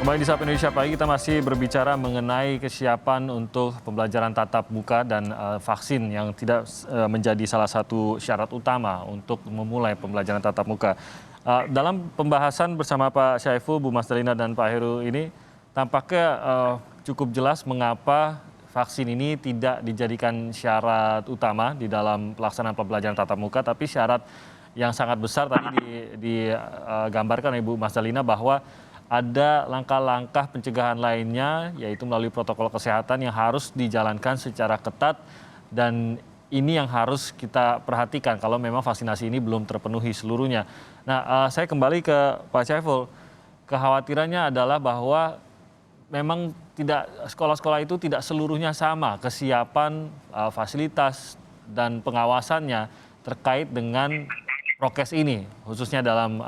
Kembali di Sapa Indonesia Pagi, kita masih berbicara mengenai kesiapan untuk pembelajaran tatap muka dan vaksin yang tidak menjadi salah satu syarat utama untuk memulai pembelajaran tatap muka. Dalam pembahasan bersama Pak Syaiful, Bu Mas Dalina dan Pak Heru ini, tampaknya cukup jelas mengapa vaksin ini tidak dijadikan syarat utama di dalam pelaksanaan pembelajaran tatap muka, tapi syarat yang sangat besar tadi digambarkan oleh Bu Mas Dalina bahwa ada langkah-langkah pencegahan lainnya, yaitu melalui protokol kesehatan yang harus dijalankan secara ketat, dan ini yang harus kita perhatikan kalau memang vaksinasi ini belum terpenuhi seluruhnya. Nah, saya kembali ke Pak Syaiful. Kekhawatirannya adalah bahwa memang tidak, sekolah-sekolah itu tidak seluruhnya sama kesiapan fasilitas dan pengawasannya terkait dengan prokes ini, khususnya dalam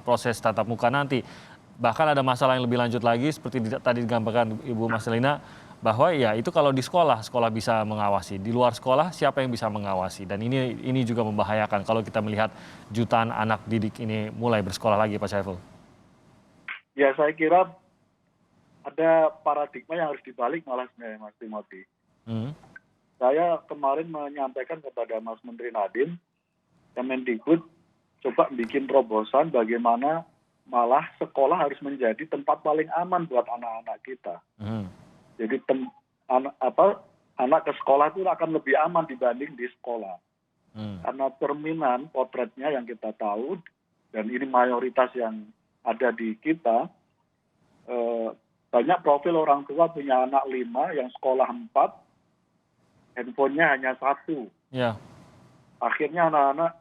proses tatap muka nanti. Bahkan ada masalah yang lebih lanjut lagi seperti tadi digambarkan Ibu Mas Dalina, bahwa ya itu kalau di sekolah, sekolah bisa mengawasi. Di luar sekolah siapa yang bisa mengawasi? Dan ini juga membahayakan kalau kita melihat jutaan anak didik ini mulai bersekolah lagi, Pak Syaiful. Ya, saya kira ada paradigma yang harus dibalik malah sebenarnya, Mas Timothy. Saya kemarin menyampaikan kepada Mas Menteri Nadiem, Kemendikbud coba bikin terobosan bagaimana malah sekolah harus menjadi tempat paling aman buat anak-anak kita. Jadi anak ke sekolah itu akan lebih aman dibanding di sekolah. Karena cerminan potretnya yang kita tahu, dan ini mayoritas yang ada di kita, banyak profil orang tua punya anak 5, yang sekolah 4, handphonenya hanya 1. Ya. Akhirnya anak-anak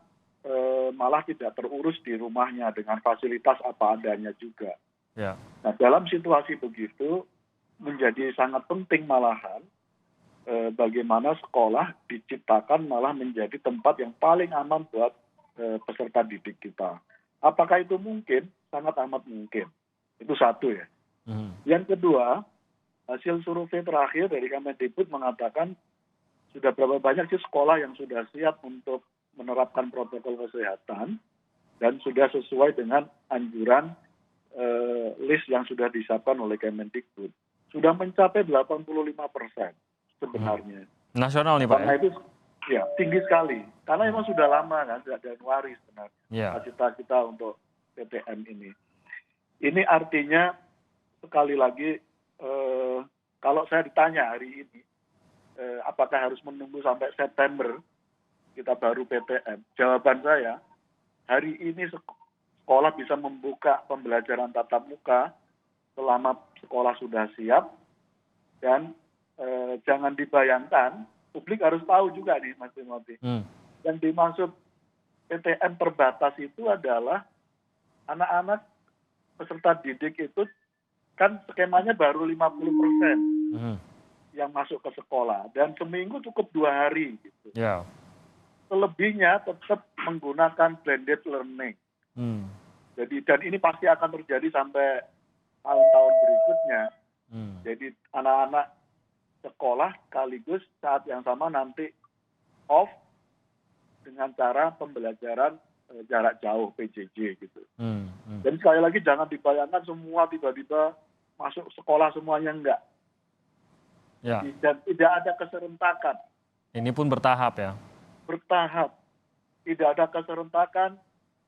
malah tidak terurus di rumahnya dengan fasilitas apa adanya juga. Ya. Nah, dalam situasi begitu menjadi sangat penting malahan bagaimana sekolah diciptakan malah menjadi tempat yang paling aman buat peserta didik kita. Apakah itu mungkin? Sangat amat mungkin. Itu satu ya. Yang kedua, hasil survei terakhir dari Kemendikbud mengatakan sudah berapa banyak sih sekolah yang sudah siap untuk menerapkan protokol kesehatan dan sudah sesuai dengan anjuran list yang sudah disiapkan oleh Kemendikbud. Sudah mencapai 85% sebenarnya. Nasional nih Pak. Karena itu ya tinggi sekali. Karena memang sudah lama kan, sejak Januari sebenarnya cita-cita untuk PTM ini. Ini artinya sekali lagi kalau saya ditanya hari ini apakah harus menunggu sampai September kita baru PTM. Jawaban saya, hari ini sekolah bisa membuka pembelajaran tatap muka selama sekolah sudah siap, dan jangan dibayangkan, publik harus tahu juga nih Mas Timothy. Yang dimaksud PTM terbatas itu adalah anak-anak peserta didik itu kan skemanya baru 50% yang masuk ke sekolah, dan seminggu cukup 2 hari gitu. Ya. Selebihnya tetap menggunakan blended learning. Jadi, dan ini pasti akan terjadi sampai tahun-tahun berikutnya. Jadi anak-anak sekolah sekaligus saat yang sama nanti off dengan cara pembelajaran jarak jauh PJJ gitu. Dan sekali lagi jangan dibayangkan semua tiba-tiba masuk sekolah semuanya, enggak. Ya. Dan tidak ada keserentakan. Ini pun bertahap ya. Bertahap. Tidak ada keserentakan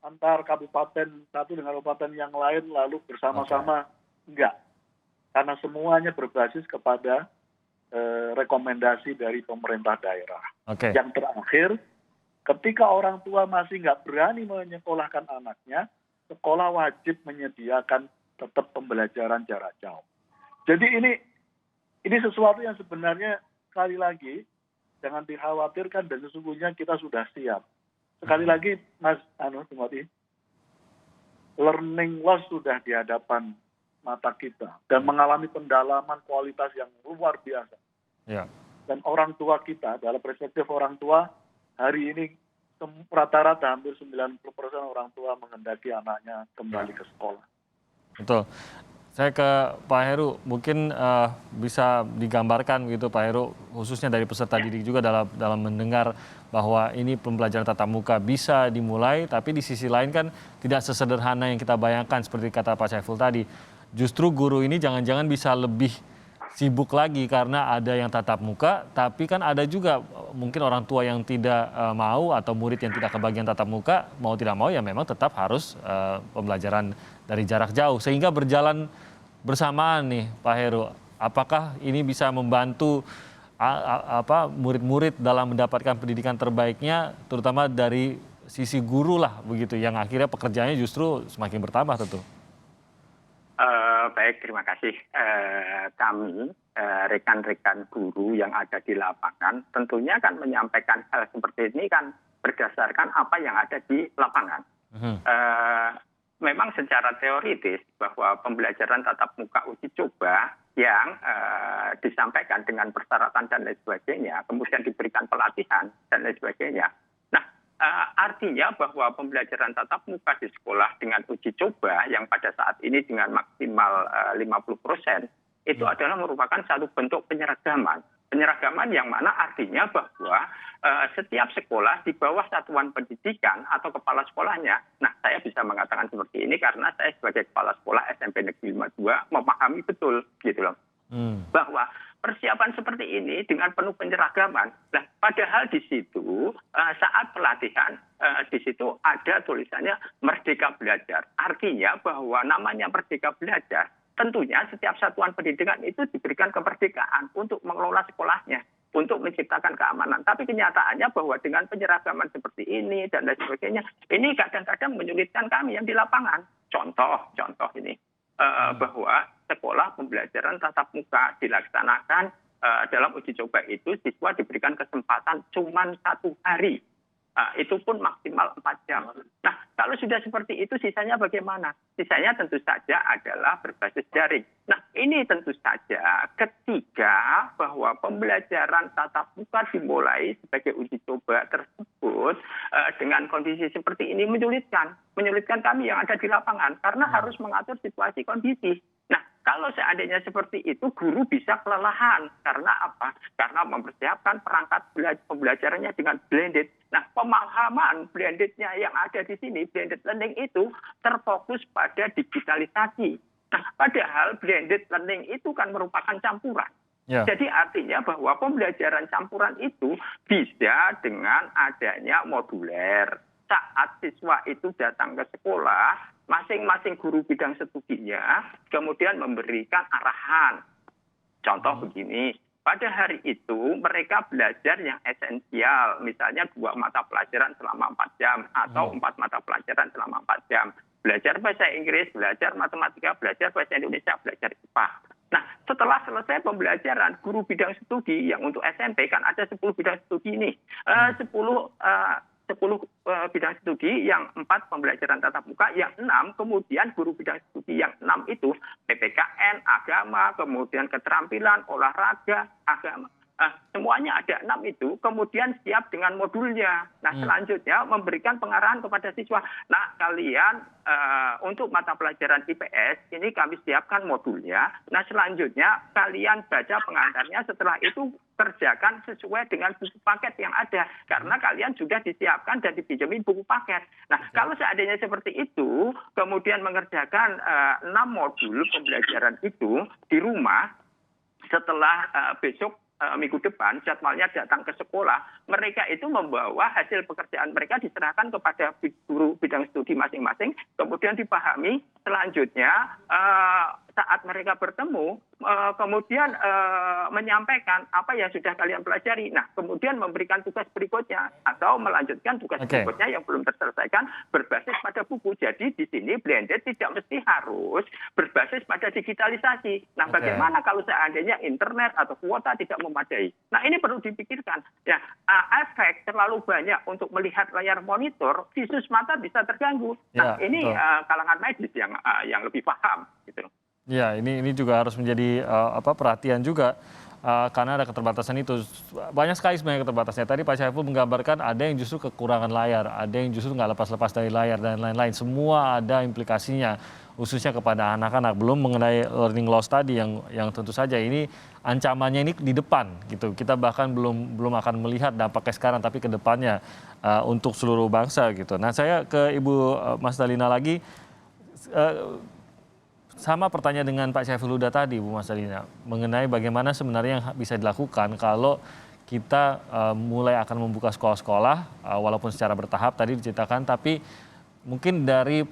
antar kabupaten satu dengan kabupaten yang lain lalu bersama-sama. Enggak. Karena semuanya berbasis kepada rekomendasi dari pemerintah daerah. Yang terakhir, ketika orang tua masih nggak berani menyekolahkan anaknya, sekolah wajib menyediakan tetap pembelajaran jarak jauh. Jadi ini sesuatu yang sebenarnya sekali lagi jangan dikhawatirkan, dan sesungguhnya kita sudah siap. Sekali lagi Mas Timothy, learning loss sudah di hadapan mata kita dan mengalami pendalaman kualitas yang luar biasa. Ya. Dan orang tua kita, dalam perspektif orang tua, hari ini rata-rata hampir 90% orang tua menghendaki anaknya kembali ke sekolah. Betul. Saya ke Pak Heru, mungkin bisa digambarkan gitu Pak Heru, khususnya dari peserta didik juga dalam mendengar bahwa ini pembelajaran tatap muka bisa dimulai, tapi di sisi lain kan tidak sesederhana yang kita bayangkan seperti kata Pak Syaiful tadi. justru guru ini jangan-jangan bisa lebih sibuk lagi karena ada yang tatap muka, tapi kan ada juga mungkin orang tua yang tidak mau atau murid yang tidak kebagian tatap muka, mau tidak mau ya memang tetap harus pembelajaran dari jarak jauh. Sehingga berjalan bersamaan nih Pak Heru, apakah ini bisa membantu murid-murid dalam mendapatkan pendidikan terbaiknya, terutama dari sisi guru lah begitu, yang akhirnya pekerjaannya justru semakin bertambah tentu. Baik, terima kasih. Kami, rekan-rekan guru yang ada di lapangan, tentunya kan menyampaikan hal seperti ini kan berdasarkan apa yang ada di lapangan. Memang secara teoritis bahwa pembelajaran tatap muka uji coba yang disampaikan dengan persyaratan dan lain sebagainya, kemudian diberikan pelatihan dan lain sebagainya. Artinya bahwa pembelajaran tatap muka di sekolah dengan uji coba yang pada saat ini dengan maksimal 50% itu adalah merupakan satu bentuk penyeragaman. Penyeragaman yang mana artinya bahwa setiap sekolah di bawah satuan pendidikan atau kepala sekolahnya, nah saya bisa mengatakan seperti ini karena saya sebagai kepala sekolah SMP Negeri 52 memahami betul gitu loh. Bahwa persiapan seperti ini dengan penuh penyeragaman. Nah, padahal di situ saat pelatihan di situ ada tulisannya Merdeka Belajar. Artinya bahwa namanya Merdeka Belajar, tentunya setiap satuan pendidikan itu diberikan kemerdekaan untuk mengelola sekolahnya, untuk menciptakan keamanan. Tapi kenyataannya bahwa dengan penyeragaman seperti ini dan lain sebagainya, ini kadang-kadang menyulitkan kami yang di lapangan. Contoh ini. Bahwa sekolah pembelajaran tatap muka dilaksanakan dalam uji coba itu siswa diberikan kesempatan cuma 1 hari. Itu pun maksimal 4 jam. Nah, kalau sudah seperti itu sisanya bagaimana? Sisanya tentu saja adalah berbasis daring. Nah, ini tentu saja ketika bahwa pembelajaran tatap muka dimulai sebagai uji coba tersebut dengan kondisi seperti ini menyulitkan kami yang ada di lapangan karena harus mengatur situasi kondisi. Nah, kalau seandainya seperti itu, guru bisa kelelahan. Karena apa? Karena mempersiapkan perangkat pembelajarannya dengan blended. Nah, pemahaman blendednya yang ada di sini, blended learning itu terfokus pada digitalisasi. Nah, padahal blended learning itu kan merupakan campuran. Jadi artinya bahwa pembelajaran campuran itu bisa dengan adanya moduler. Saat siswa itu datang ke sekolah, masing-masing guru bidang studinya kemudian memberikan arahan. Contoh begini, pada hari itu mereka belajar yang esensial, misalnya 2 mata pelajaran selama 4 jam atau 4 mata pelajaran selama 4 jam. Belajar bahasa Inggris, belajar matematika, belajar bahasa Indonesia, belajar IPA. Nah, setelah selesai pembelajaran, guru bidang studi yang untuk SMP kan ada 10 bidang studi ini. 10 bidang studi, yang 4 pembelajaran tatap muka, yang 6 kemudian guru bidang studi yang 6 itu PPKN, agama, kemudian keterampilan, olahraga, agama. Semuanya ada 6 itu, kemudian siap dengan modulnya. Nah, selanjutnya memberikan pengarahan kepada siswa. Nah, kalian untuk mata pelajaran IPS, ini kami siapkan modulnya. Nah, selanjutnya kalian baca pengantarnya, setelah itu kerjakan sesuai dengan buku paket yang ada. Karena kalian sudah disiapkan dan dipinjemin buku paket. Nah, kalau seandainya seperti itu, kemudian mengerjakan 6 modul pembelajaran itu di rumah, setelah besok minggu depan jadwalnya datang ke sekolah, mereka itu membawa hasil pekerjaan mereka diserahkan kepada guru bidang studi masing-masing, kemudian dipahami. Selanjutnya saat mereka bertemu, kemudian menyampaikan apa yang sudah kalian pelajari. Nah, kemudian memberikan tugas berikutnya atau melanjutkan tugas berikutnya yang belum terselesaikan berbasis pada buku. Jadi di sini blended tidak mesti harus berbasis pada digitalisasi. Nah, bagaimana kalau seandainya internet atau kuota tidak memadai? Nah, ini perlu dipikirkan. Ya, efek terlalu banyak untuk melihat layar monitor, visus mata bisa terganggu. Nah, ini kalangan medis yang lebih paham gitu. Ya, ini juga harus menjadi perhatian juga karena ada keterbatasan itu. Banyak sekali sebenarnya keterbatasannya. Tadi Pak Syaiful menggambarkan ada yang justru kekurangan layar, ada yang justru nggak lepas-lepas dari layar dan lain-lain. Semua ada implikasinya, khususnya kepada anak-anak. Belum mengenai learning loss tadi yang tentu saja ini ancamannya ini di depan gitu. Kita bahkan belum akan melihat dampaknya sekarang, tapi ke depannya untuk seluruh bangsa gitu. Nah, saya ke Ibu Mas Dalina lagi. sama pertanyaan dengan Pak Syaiful Huda tadi, Bu Mas Dalina, mengenai bagaimana sebenarnya yang bisa dilakukan kalau kita mulai akan membuka sekolah-sekolah, walaupun secara bertahap tadi diceritakan, tapi mungkin dari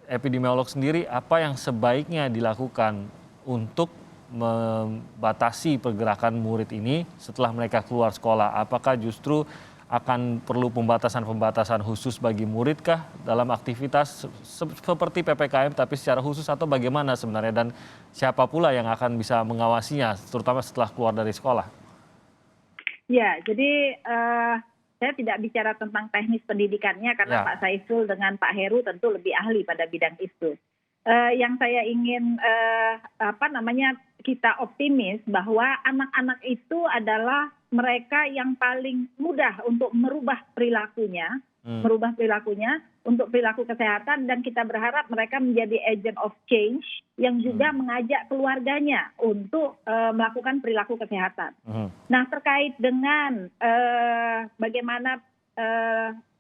epidemiolog sendiri, apa yang sebaiknya dilakukan untuk membatasi pergerakan murid ini setelah mereka keluar sekolah? Apakah justru akan perlu pembatasan-pembatasan khusus bagi murid kah dalam aktivitas seperti PPKM tapi secara khusus, atau bagaimana sebenarnya, dan siapa pula yang akan bisa mengawasinya terutama setelah keluar dari sekolah? Ya, jadi saya tidak bicara tentang teknis pendidikannya karena Pak Saiful dengan Pak Heru tentu lebih ahli pada bidang itu. Yang saya ingin kita optimis bahwa anak-anak itu adalah mereka yang paling mudah untuk merubah perilakunya untuk perilaku kesehatan, dan kita berharap mereka menjadi agent of change yang juga mengajak keluarganya untuk melakukan perilaku kesehatan. Nah, terkait dengan bagaimana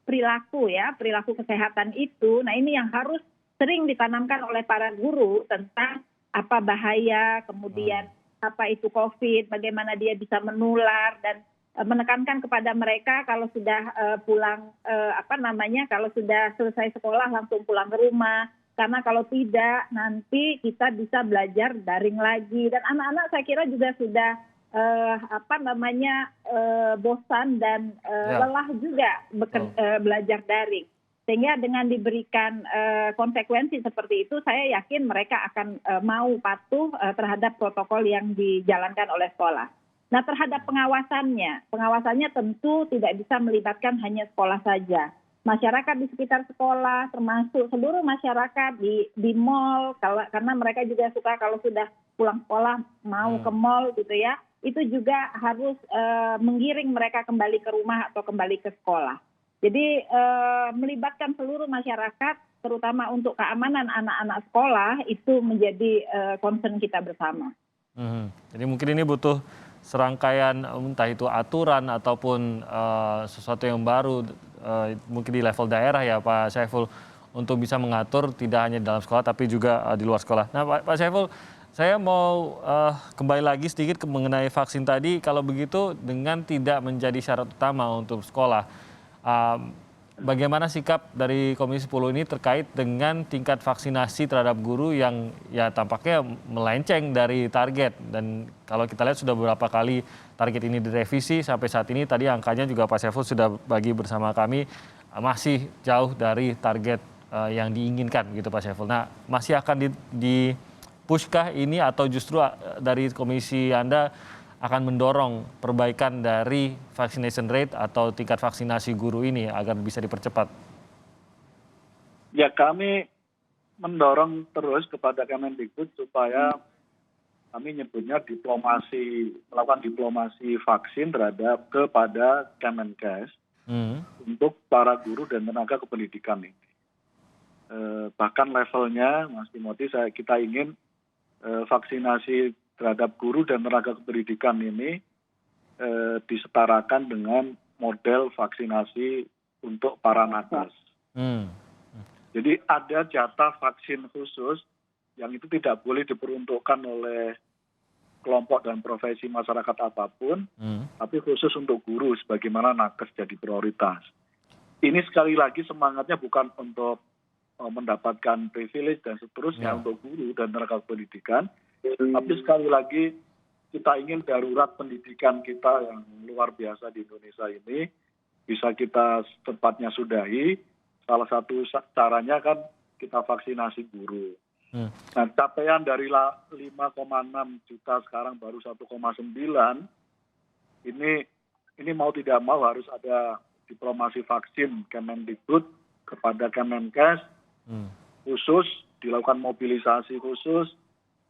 perilaku kesehatan itu, nah ini yang harus sering ditanamkan oleh para guru tentang apa bahaya, kemudian apa itu COVID, bagaimana dia bisa menular, dan menekankan kepada mereka kalau sudah kalau sudah selesai sekolah langsung pulang ke rumah, karena kalau tidak nanti kita bisa belajar daring lagi. Dan anak-anak saya kira juga sudah bosan dan lelah juga belajar daring. Sehingga dengan diberikan konsekuensi seperti itu, saya yakin mereka akan mau patuh terhadap protokol yang dijalankan oleh sekolah. Nah, terhadap pengawasannya tentu tidak bisa melibatkan hanya sekolah saja. Masyarakat di sekitar sekolah, termasuk seluruh masyarakat di mal, karena mereka juga suka kalau sudah pulang sekolah mau ke mal gitu ya, itu juga harus menggiring mereka kembali ke rumah atau kembali ke sekolah. Jadi melibatkan seluruh masyarakat, terutama untuk keamanan anak-anak sekolah, itu menjadi concern kita bersama. Jadi mungkin ini butuh serangkaian entah itu aturan ataupun sesuatu yang baru mungkin di level daerah ya Pak Syaiful, untuk bisa mengatur tidak hanya dalam sekolah tapi juga di luar sekolah. Nah Pak Syaiful, saya mau kembali lagi sedikit mengenai vaksin tadi. Kalau begitu dengan tidak menjadi syarat utama untuk sekolah, bagaimana sikap dari Komisi 10 ini terkait dengan tingkat vaksinasi terhadap guru yang ya tampaknya melenceng dari target? Dan kalau kita lihat sudah beberapa kali target ini direvisi sampai saat ini, tadi angkanya juga Pak Syaiful sudah bagi bersama kami, masih jauh dari target yang diinginkan gitu Pak Syaiful. Nah, masih akan di-push-kah ini, atau justru dari komisi Anda akan mendorong perbaikan dari vaccination rate atau tingkat vaksinasi guru ini agar bisa dipercepat? Ya, kami mendorong terus kepada Kemendikbud supaya kami nyebutnya melakukan diplomasi vaksin kepada Kemenkes untuk para guru dan tenaga kependidikan ini. Bahkan levelnya, Mas Timothy, kita ingin vaksinasi terhadap guru dan tenaga kependidikan ini disetarakan dengan model vaksinasi untuk para nakes. Jadi ada jatah vaksin khusus yang itu tidak boleh diperuntukkan oleh kelompok dan profesi masyarakat apapun, tapi khusus untuk guru sebagaimana nakes jadi prioritas. Ini sekali lagi semangatnya bukan untuk mendapatkan privilege dan seterusnya untuk guru dan tenaga pendidikan, tapi sekali lagi kita ingin darurat pendidikan kita yang luar biasa di Indonesia ini bisa kita secepatnya sudahi. Salah satu caranya kan kita vaksinasi guru. Nah, capaian dari 5,6 juta sekarang baru 1,9, ini mau tidak mau harus ada diplomasi vaksin Kemendikbud kepada Kemenkes, khusus dilakukan mobilisasi khusus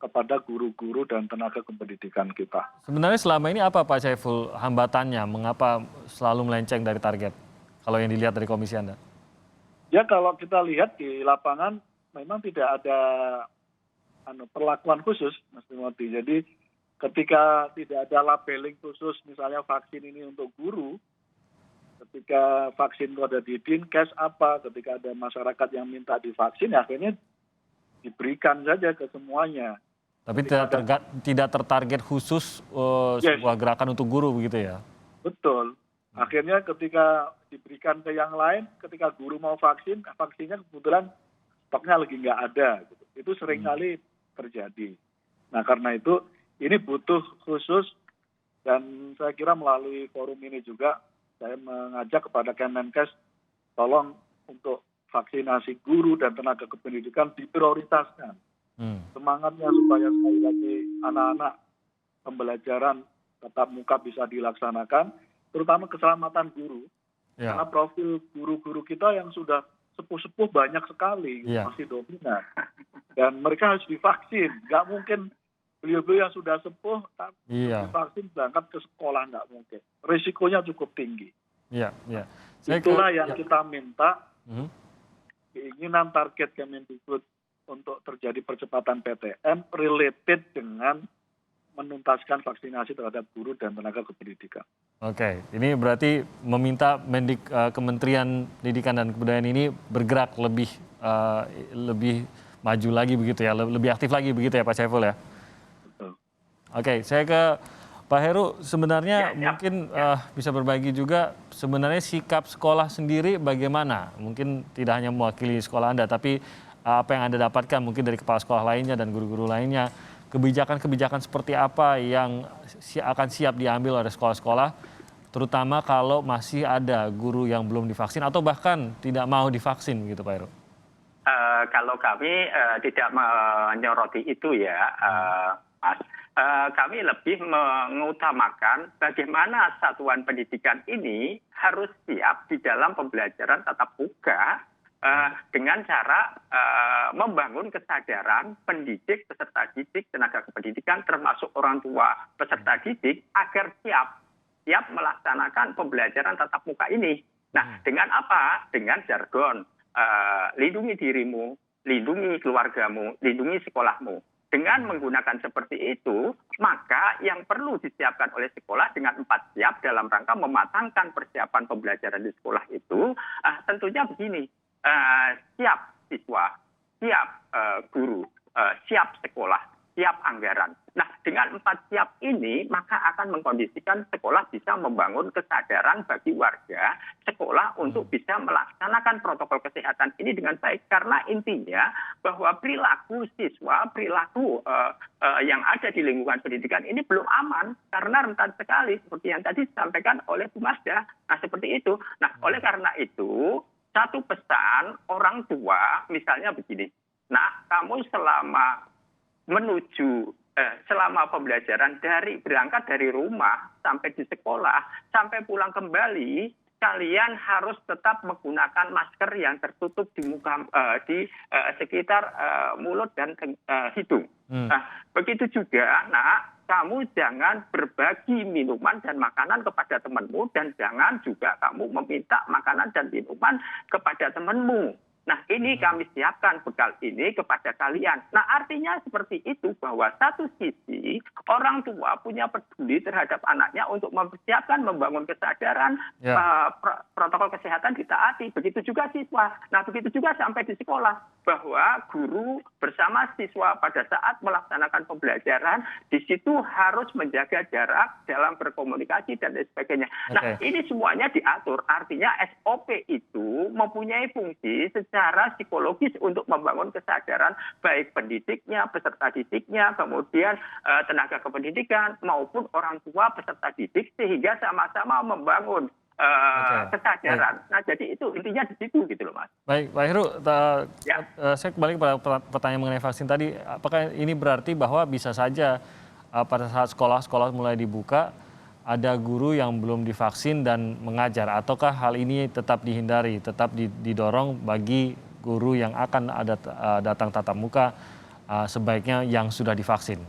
kepada guru-guru dan tenaga kependidikan kita. Sebenarnya selama ini apa Pak Syaiful hambatannya? Mengapa selalu melenceng dari target kalau yang dilihat dari komisi Anda? Ya, kalau kita lihat di lapangan memang tidak ada perlakuan khusus, Mas Timothy. Jadi ketika tidak ada labeling khusus, misalnya vaksin ini untuk guru, ketika vaksin itu ada di Dinkes ketika ada masyarakat yang minta divaksin, akhirnya diberikan saja ke semuanya. Tapi tidak tertarget khusus sebuah gerakan untuk guru begitu ya? Betul. Akhirnya ketika diberikan ke yang lain, ketika guru mau vaksin, vaksinnya kebetulan stoknya lagi nggak ada. Gitu. Itu seringkali terjadi. Nah karena itu ini butuh khusus, dan saya kira melalui forum ini juga saya mengajak kepada Kemenkes tolong untuk vaksinasi guru dan tenaga kependidikan diprioritaskan. Semangatnya supaya sekali lagi anak-anak pembelajaran tatap muka bisa dilaksanakan, terutama keselamatan guru. Ya. Karena profil guru-guru kita yang sudah sepuh-sepuh banyak sekali, masih dominan. Dan mereka harus divaksin. Nggak mungkin beliau-beliau yang sudah sepuh, divaksin berangkat ke sekolah, nggak mungkin. Risikonya cukup tinggi. Itulah yang kita minta, keinginan target Kemendikbud untuk terjadi percepatan PTM related dengan menuntaskan vaksinasi terhadap guru dan tenaga kependidikan. Oke, ini berarti meminta Kementerian Pendidikan dan Kebudayaan ini bergerak lebih maju lagi begitu ya, lebih aktif lagi begitu ya Pak Saiful ya? Betul. Oke, saya ke Pak Heru, sebenarnya mungkin bisa berbagi juga sebenarnya sikap sekolah sendiri bagaimana? Mungkin tidak hanya mewakili sekolah Anda, tapi apa yang Anda dapatkan mungkin dari kepala sekolah lainnya dan guru-guru lainnya. Kebijakan-kebijakan seperti apa yang akan siap diambil oleh sekolah-sekolah, terutama kalau masih ada guru yang belum divaksin atau bahkan tidak mau divaksin gitu Pak Heru? Kalau kami tidak menyoroti itu ya, Mas. Kami lebih mengutamakan bagaimana satuan pendidikan ini harus siap di dalam pembelajaran tatap muka dengan cara membangun kesadaran pendidik, peserta didik, tenaga kependidikan, termasuk orang tua peserta didik, agar siap melaksanakan pembelajaran tatap muka ini. Nah, dengan apa? Dengan jargon, lindungi dirimu, lindungi keluargamu, lindungi sekolahmu. Dengan menggunakan seperti itu, maka yang perlu disiapkan oleh sekolah dengan 4 siap dalam rangka mematangkan persiapan pembelajaran di sekolah itu, tentunya begini. Siap siswa, siap guru, siap sekolah, siap anggaran. Nah, dengan 4 siap ini, maka akan mengkondisikan sekolah bisa membangun kesadaran bagi warga sekolah untuk bisa melaksanakan protokol kesehatan ini dengan baik. Karena intinya bahwa perilaku siswa, perilaku yang ada di lingkungan pendidikan ini belum aman karena rentan sekali seperti yang tadi disampaikan oleh Bu Masda. Nah, seperti itu. Nah, oleh karena itu, satu pesan orang tua misalnya begini, nah kamu selama selama pembelajaran berangkat dari rumah sampai di sekolah, sampai pulang kembali, kalian harus tetap menggunakan masker yang tertutup di sekitar mulut dan hidung. Nah, begitu juga, kamu jangan berbagi minuman dan makanan kepada temanmu, dan jangan juga kamu meminta makanan dan minuman kepada temanmu. Nah, ini kami siapkan bekal ini kepada kalian. Nah, artinya seperti itu bahwa satu sisi orang tua punya peduli terhadap anaknya untuk mempersiapkan, membangun kesadaran, protokol kesehatan ditaati. Begitu juga siswa. Nah, begitu juga sampai di sekolah bahwa guru bersama siswa pada saat melaksanakan pembelajaran di situ harus menjaga jarak dalam berkomunikasi dan lain sebagainya. Nah, ini semuanya diatur. Artinya SOP itu mempunyai fungsi secara psikologis untuk membangun kesadaran baik pendidiknya, peserta didiknya, kemudian tenaga kependidikan maupun orang tua peserta didik, sehingga sama-sama membangun kesadaran. Nah, jadi itu intinya di situ gitu loh, Mas. Baik, Pak Heru, saya kembali kepada pertanyaan mengenai vaksin tadi. Apakah ini berarti bahwa bisa saja pada saat sekolah mulai dibuka, ada guru yang belum divaksin dan mengajar, ataukah hal ini tetap dihindari, tetap didorong bagi guru yang akan datang tatap muka sebaiknya yang sudah divaksin?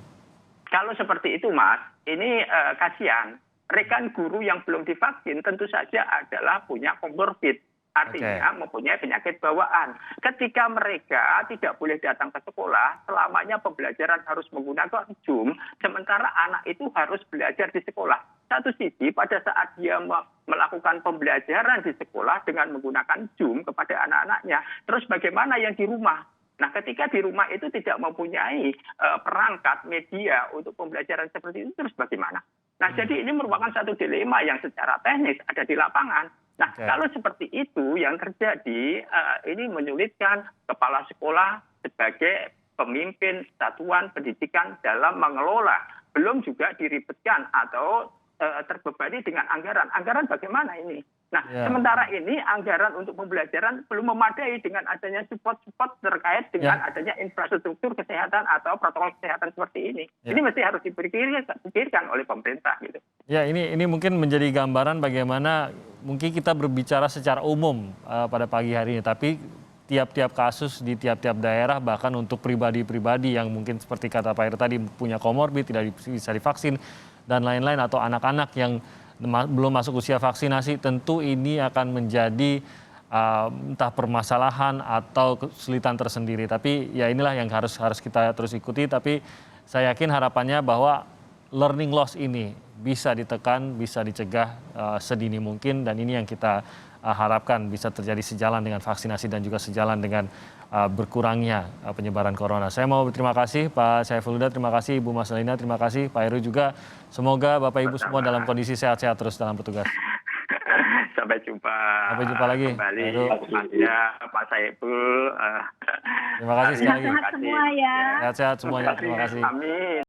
Kalau seperti itu, Mas, ini kasihan. Rekan guru yang belum divaksin tentu saja adalah punya komorbid. Artinya mempunyai penyakit bawaan. Ketika mereka tidak boleh datang ke sekolah, selamanya pembelajaran harus menggunakan Zoom, sementara anak itu harus belajar di sekolah. Satu sisi pada saat dia melakukan pembelajaran di sekolah dengan menggunakan Zoom kepada anak-anaknya, terus bagaimana yang di rumah? Nah, ketika di rumah itu tidak mempunyai perangkat media untuk pembelajaran seperti itu, terus bagaimana? Nah, jadi ini merupakan satu dilema yang secara teknis ada di lapangan. Nah, kalau seperti itu yang terjadi, ini menyulitkan kepala sekolah sebagai pemimpin satuan pendidikan dalam mengelola. Belum juga diribetkan atau terbebani dengan anggaran. Anggaran bagaimana ini? Nah, sementara ini anggaran untuk pembelajaran belum memadai dengan adanya support-support terkait dengan adanya infrastruktur kesehatan atau protokol kesehatan seperti ini. Ini mesti harus dipikirkan oleh pemerintah gitu. Ya, ini mungkin menjadi gambaran bagaimana mungkin kita berbicara secara umum pada pagi hari ini, tapi tiap-tiap kasus di tiap-tiap daerah, bahkan untuk pribadi-pribadi yang mungkin seperti kata Pak Heru tadi punya komorbid, tidak bisa divaksin dan lain-lain, atau anak-anak yang belum masuk usia vaksinasi, tentu ini akan menjadi entah permasalahan atau kesulitan tersendiri. Tapi ya inilah yang harus kita terus ikuti. Tapi saya yakin harapannya bahwa learning loss ini bisa ditekan, bisa dicegah sedini mungkin, dan ini yang kita harapkan bisa terjadi sejalan dengan vaksinasi dan juga sejalan dengan berkurangnya penyebaran corona. Saya mau berterima kasih Pak Saiful Huda, terima kasih Ibu Mas Dalina, terima kasih Pak Heru juga. Semoga Bapak Ibu semua dalam kondisi sehat-sehat terus dalam bertugas. Sampai jumpa. Sampai jumpa lagi. Kembali Pak Saiful. Terima kasih sekali lagi. Sehat semua ya. Sehat-sehat semuanya. Terima kasih. Amin.